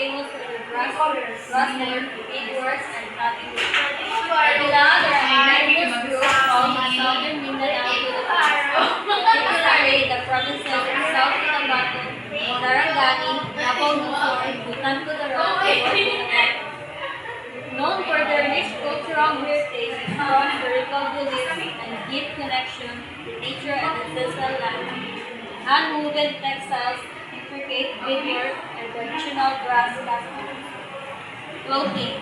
famous for their grasswork, beadwork, and cutting wood. Kabilaan are an indigenous group found in southern Mindanao, Philippines, particularly the provinces of South Cotabato, Sarangani, Davao Luzon, Bután Cotabato, and Cotabato. Known for their rich cultural heritage, strong spiritual beliefs, and deep connection to nature and ancestral land. Hand-woven textiles, intricate beadwork, and traditional brass castles. Clothing.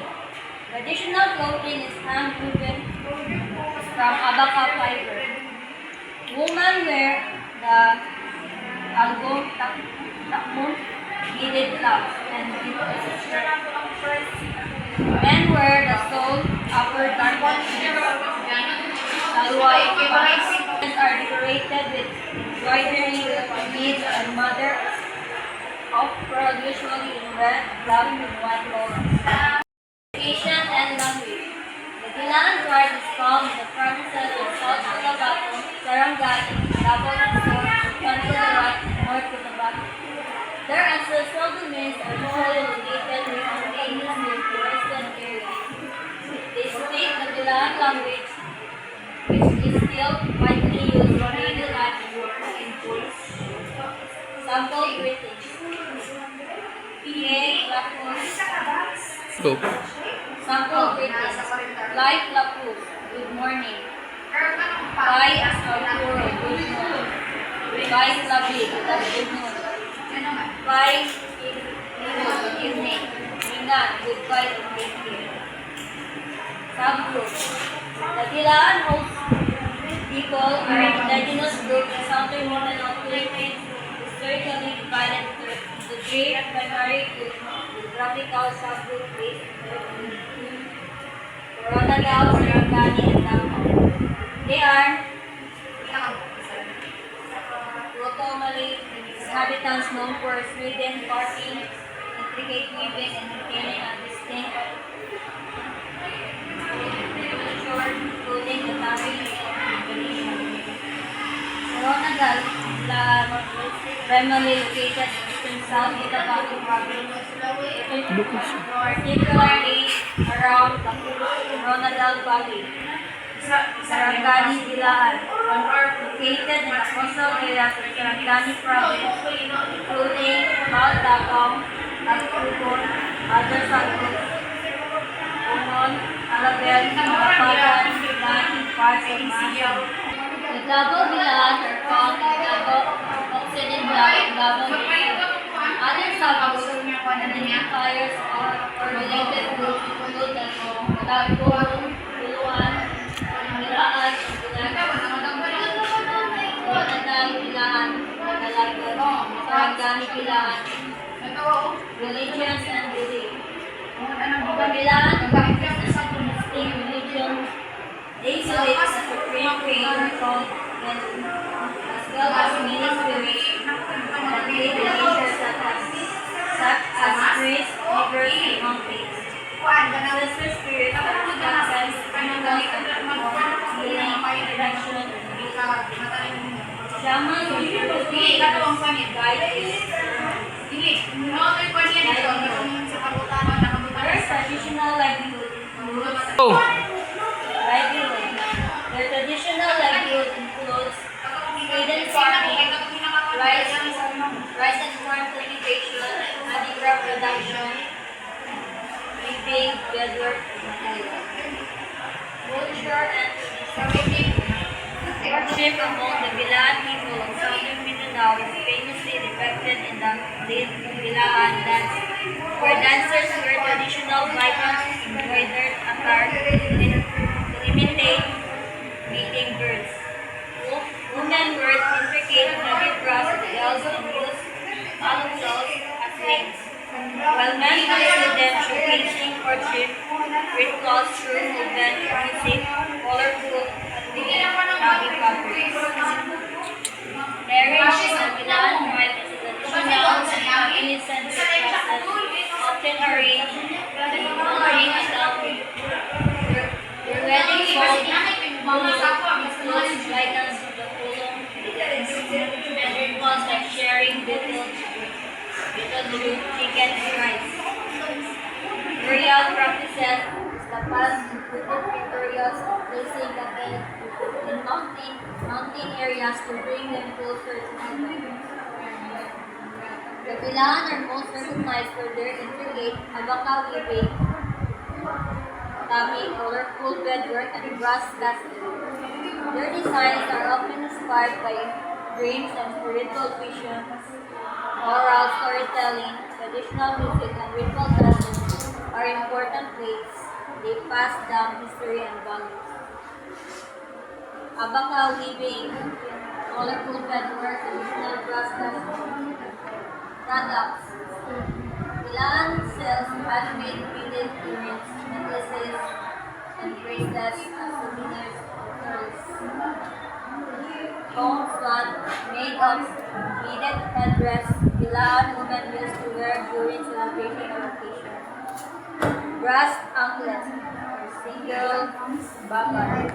Traditional clothing is hand-woven from abaca fiber. Women wear the takmon beaded gloves and beaded shirt. Men wear the sole upper garment salwar pants are decorated with embroidery, beads, and mother of pearl, usually in red, black, and white colors. Education and language. The Bilangan tribe is found in the provinces of South Cotabato, Sarangani, Davao Luzon, Bután Cotabato, and North Cotabato. Their ancestral domains are usually located simultaneous with the western area. They speak the Bilangan language, which is still widely used for daily life and work in schools. Sample greetings. P.A. Lapus. Go. Sample greetings. Like Lapus, good morning. Bye Askalpuro, good morning. Bye Slabi, good noon. Bye good evening. Ingat, goodbye and take care. Subgroup. The Bilangan host people are an indigenous group in southern Mindanao, Philippines, historically divided into three primary groups, geographical subgroup based on Coronadal, Sarangani, and Davao. They are Proto-Malay inhabitants known for Sweden carving, intricate weaving, and maintaining a distinct culture, including the Tawi tradition. Coronadal, primarily located in South Cotabato province, particularly around the Coronadal Valley. Sarangani Bilaan, located in the coastal areas of Sarangani province, including Davao, Tagpugon, other subgroups, Unon, Alabel, Mapagan, Bilaan, and parts of Masa. The Davao Bilaan are found in Davao, Occident Davao, Davao Luzon. Other subgroups identifiers or related groups include the Tagpugon, Buluan, Bilaan, Coronadal Bilaan, Dalagan, Sarangani Bilaan, religions and beliefs. The Bilaan practices a distinct religion. They believe in a supreme creator called Yenu, as well as many spirits that live in nature such as trees, rivers, and mountains. Ancestor spirits that protect animals and perform healing, protection, and rituals. Shaman usually guide his Their traditional livelihood includes maiden farming, rice and corn cultivation, handicraft production, weaving, beadwork, and material. Culture and worship among the Bilaan people of southern Mindanao is famously depicted in the late Bilaan dance, where dancers wear traditional vibrant embroidered attire to imitate beating birds. Women wear intricate heavy brass bells and use olive shells as wings, while men pursue them showcasing courtship, rituals through movement, music, colorful, and weaving happy fabrics. Marriage in the Bilaan tribe is a traditional and family-centered process, often arranged and involving adultery. Their wedding falls includes guidance of the Kulong and rituals like sharing little chicken and rice. Burial practices is the past included rituals of placing the dead in mountain areas to bring them closer to heaven. The Bilaan are most recognized for their intricate abaka weaving, tami, colorful beadwork, and brass casting. Their designs are often inspired by dreams and spiritual visions, oral storytelling, traditional music, and ritual dances are important ways they pass down history and values. Abaka weaving, colorful beadwork, traditional brass casting. Products. Bilaan sells handmade beaded earrings, necklaces, and bracelets as souvenirs for tourists. Home swan, made of beaded headdress, Bilaan women used to wear during celebration or occasion. Brass anklets, or single bakar,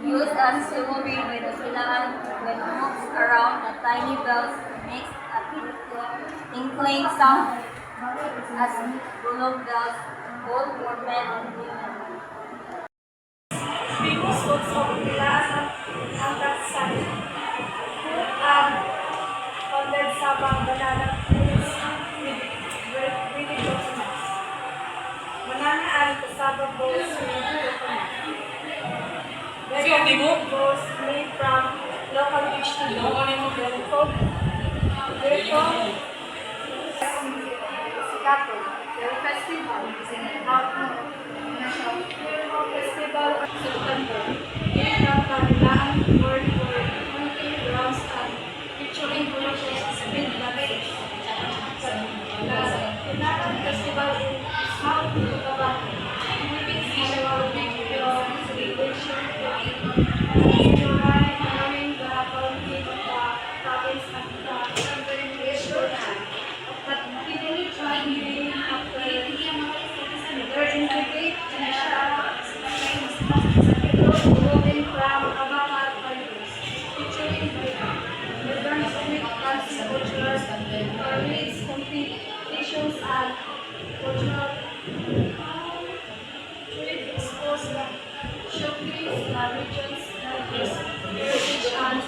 used as jewelry by the Bilaan when moves around the tiny bells makes a tinkling sound as bulog bells, both for men and women. Famous works of Bilaan ang Raksani, founded sa banana trees with religiousness. Manana ang kasabang bowls with coconut. Vegetable bowls made from local vegetable. Sikato, their festival, Festival of September, named after Bilaan word for hunting grounds and featuring villages with language. The Bilaan Festival is held in Cotabato, its annual ritual celebration honoring the bounty of the province and the southern region that began trying after their integrate moving from Abaka countries, featuring modern Islamic dance cultures, parades, competitions, and cultural trade expose the showcase the region's diverse heritage and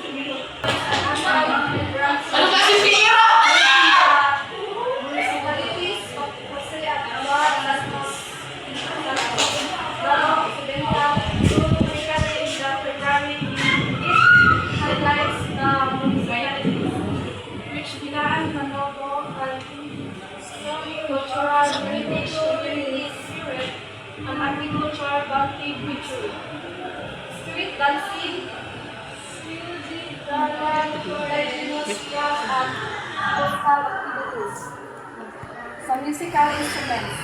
municipalities of Jose at Aluar, Lasmos, highlights the municipalities, which Bilaan Manobo and strong cultural heritage, community spirit, and agricultural bounty feature. Street dancing, indigenous craft, and coastal activities. Some musical instruments.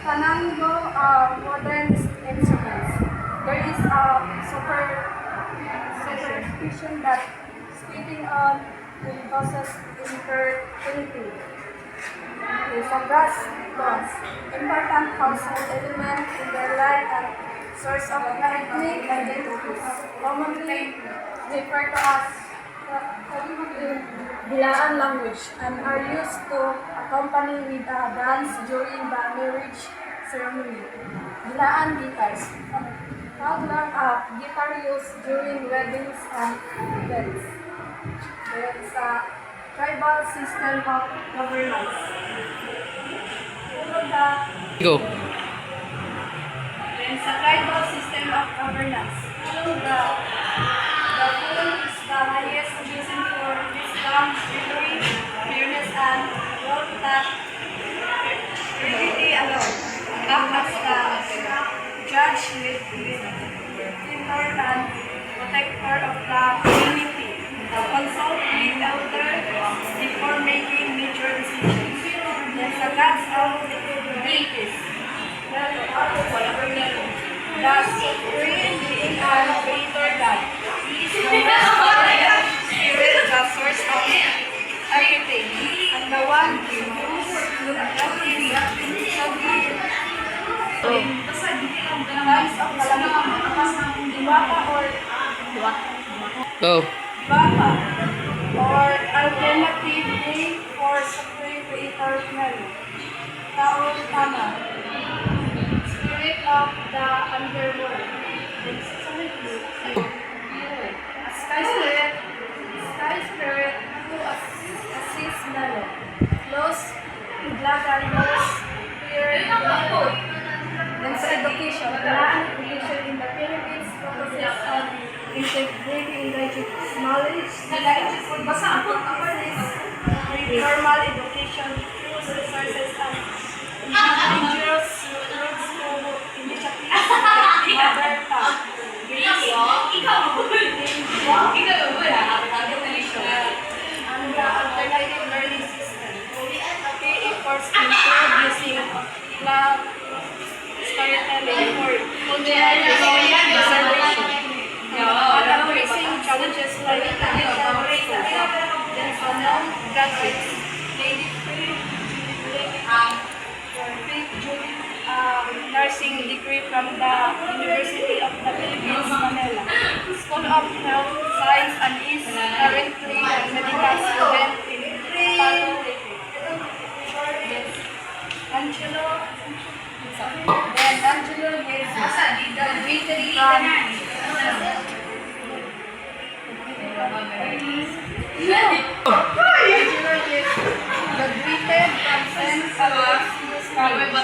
Panango are modern instruments. There is a superstition that spitting on will causes infertility. It's a brass bronze, important household element in their life and source of ethnic identities, commonly referred to as Bilaan language, and are used to accompany with a dance during the marriage ceremony. Bilaan guitars. Toddler guitar used during weddings and events. There is a tribal system of governance. Go. There is a tribal system of governance. The full is the highest reason for wisdom, bravery, fairness, and wealth that reality alone. Act as the judge with tender and protector of the community. Consult with elders before making major decisions. Then the gods of deities. The supreme being and creator God. He is the most spirit, the source of everything, and the one who knows nothing times of kalamang diwata or Go. baka or alternative name for supreme creator Mary. Taon Tama. Spirit of the Underworld. Sky Spirit. Sky Spirit who assists Nalo. Los Iblagan Los Spirit. Then sa education, kailangan education in the Philippines focuses on integrating knowledge, formal education, resources, and indigenous roots initiatives, mother tongue, and the alternative learning system. Key efforts include using lab, storytelling for cultural preservation. Facing challenges like then unknown graduates, nursing degree from the University of the Philippines, Manila. School of Health, Science and is currently a medical student in Faculty. Angelo Yes, graduated from St. Aloysius College.